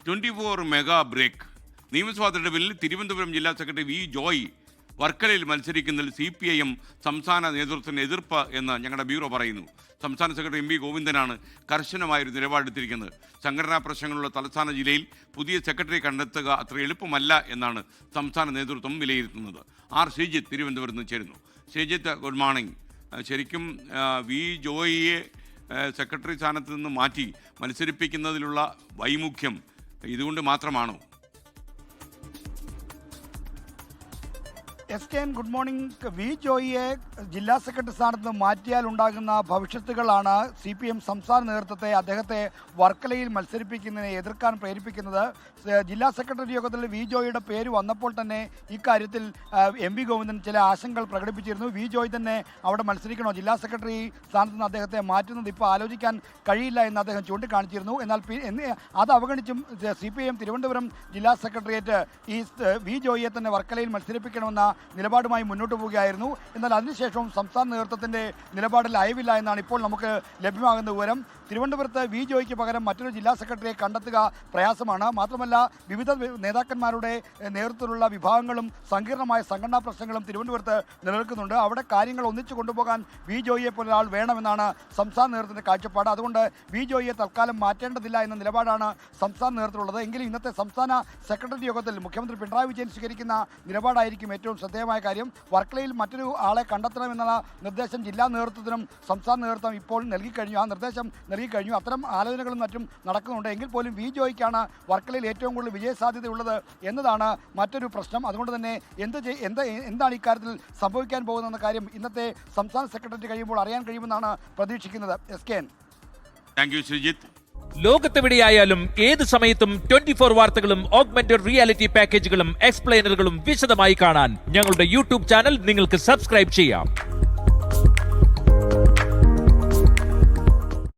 24 mega break. നിയമസഭാ തെരഞ്ഞെടുപ്പിൽ തിരുവനന്തപുരം ജില്ലാ സെക്രട്ടറി വി ജോയ് വർക്കലയിൽ മത്സരിക്കുന്നതിൽ CPIM സംസ്ഥാന നേതൃത്വത്തിന് എതിർപ്പ് എന്ന് ഞങ്ങളുടെ ബ്യൂറോ പറയുന്നു. സംസ്ഥാന സെക്രട്ടറി MV ഗോവിന്ദനാണ് കർശനമായൊരു നിലപാടെടുത്തിരിക്കുന്നത്. സംഘടനാ പ്രശ്നങ്ങളുള്ള തലസ്ഥാന ജില്ലയിൽ പുതിയ സെക്രട്ടറി കണ്ടെത്തുക അത്ര എളുപ്പമല്ല എന്നാണ് സംസ്ഥാന നേതൃത്വം വിലയിരുത്തുന്നത്. ശ്രീജിത്ത് തിരുവനന്തപുരത്ത് നിന്ന് ചേരുന്നു. Sreejith, good morning. ശരിക്കും വി ജോയിയെ സെക്രട്ടറി സ്ഥാനത്ത് നിന്ന് മാറ്റി മത്സരിപ്പിക്കുന്നതിലുള്ള വൈമുഖ്യം ഇതുകൊണ്ട് മാത്രമാണോ? SKN, good morning. വി ജോയിയെ ജില്ലാ സെക്രട്ടറി സ്ഥാനത്ത് നിന്ന് മാറ്റിയാൽ ഉണ്ടാകുന്ന ഭവിഷ്യത്തുകളാണ് CPM സംസ്ഥാന നേതൃത്വത്തെ അദ്ദേഹത്തെ വർക്കലയിൽ മത്സരിപ്പിക്കുന്നതിനെ എതിർക്കാൻ പ്രേരിപ്പിക്കുന്നത്. ജില്ലാ സെക്രട്ടറി യോഗത്തിൽ വി ജോയിയുടെ പേര് വന്നപ്പോൾ തന്നെ ഇക്കാര്യത്തിൽ MV ഗോവിന്ദൻ ചില ആശങ്കകൾ പ്രകടിപ്പിച്ചിരുന്നു. വി ജോയ് തന്നെ അവിടെ മത്സരിക്കണോ, ജില്ലാ സെക്രട്ടറി സ്ഥാനത്ത് നിന്ന് അദ്ദേഹത്തെ മാറ്റുന്നത് ഇപ്പോൾ ആലോചിക്കാൻ കഴിയില്ല എന്ന് അദ്ദേഹം ചൂണ്ടിക്കാണിച്ചിരുന്നു. എന്നാൽ അത് അവഗണിച്ചും CPIM തിരുവനന്തപുരം ജില്ലാ സെക്രട്ടേറിയറ്റ് ഈ വി ജോയിയെ തന്നെ വർക്കലയിൽ മത്സരിപ്പിക്കണമെന്ന നിലപാടുമായി മുന്നോട്ട് പോവുകയായിരുന്നു. എന്നാൽ അതിനുശേഷവും സംസ്ഥാന നേതൃത്വത്തിന്റെ നിലപാടിൽ അയവില്ല എന്നാണ് ഇപ്പോൾ നമുക്ക് ലഭ്യമാകുന്ന വിവരം. തിരുവനന്തപുരത്ത് വി ജോയ്ക്ക് പകരം മറ്റൊരു ജില്ലാ സെക്രട്ടറിയെ കണ്ടെത്തുക പ്രയാസമാണ്. മാത്രമല്ല, വിവിധ നേതാക്കന്മാരുടെ നേതൃത്വത്തിലുള്ള വിഭാഗങ്ങളും സങ്കീർണമായ സംഘടനാ പ്രശ്നങ്ങളും തിരുവനന്തപുരത്ത് നിലനിൽക്കുന്നുണ്ട്. അവിടെ കാര്യങ്ങൾ ഒന്നിച്ചു കൊണ്ടുപോകാൻ വി ജോയിയെ പോലെ ഒരാൾ വേണമെന്നാണ് സംസ്ഥാന നേതൃത്വത്തിന്റെ കാഴ്ചപ്പാട്. അതുകൊണ്ട് വി ജോയിയെ തൽക്കാലം മാറ്റേണ്ടതില്ല എന്ന നിലപാടാണ് സംസ്ഥാന നേതൃത്വമുള്ളത്. എങ്കിലും ഇന്നത്തെ സംസ്ഥാന സെക്രട്ടറി യോഗത്തിൽ മുഖ്യമന്ത്രി പിണറായി വിജയൻ സ്വീകരിക്കുന്ന നിലപാടായിരിക്കും ഏറ്റവും ശ്രദ്ധേയമായ കാര്യം. വർക്കലയിൽ മറ്റൊരു ആളെ കണ്ടെത്തണമെന്നുള്ള നിർദ്ദേശം ജില്ലാ നേതൃത്വത്തിനും സംസ്ഥാന നേതൃത്വം ഇപ്പോൾ നൽകിക്കഴിഞ്ഞു. ആ നിർദ്ദേശം നൽകിക്കഴിഞ്ഞു. അത്തരം ആലോചനകളും മറ്റും നടക്കുന്നുണ്ട്. എങ്കിൽ പോലും വി ജോയ്ക്കാണ് വർക്കലയിൽ ഏറ്റവും കൂടുതൽ വിജയസാധ്യതയുള്ളത് എന്നതാണ് മറ്റൊരു പ്രശ്നം. അതുകൊണ്ട് തന്നെ എന്താണ് ഇക്കാര്യത്തിൽ സംഭവിക്കാൻ പോകുന്നതെന്ന കാര്യം ഇന്നത്തെ സംസ്ഥാന സെക്രട്ടറി കഴിയുമ്പോൾ അറിയാൻ കഴിയുമെന്നാണ് പ്രതീക്ഷിക്കുന്നത്. SKN. Thank you Sreejith. ലോകത്തെവിടെയായാലും ഏത് സമയത്തും 24 വാർത്തകളും ഓഗ്മെന്റഡ് റിയാലിറ്റി പാക്കേജുകളും എക്സ്പ്ലെയിനറുകളും വിശദമായി കാണാൻ ഞങ്ങളുടെ YouTube ചാനൽ നിങ്ങൾക്ക് സബ്സ്ക്രൈബ് ചെയ്യാം.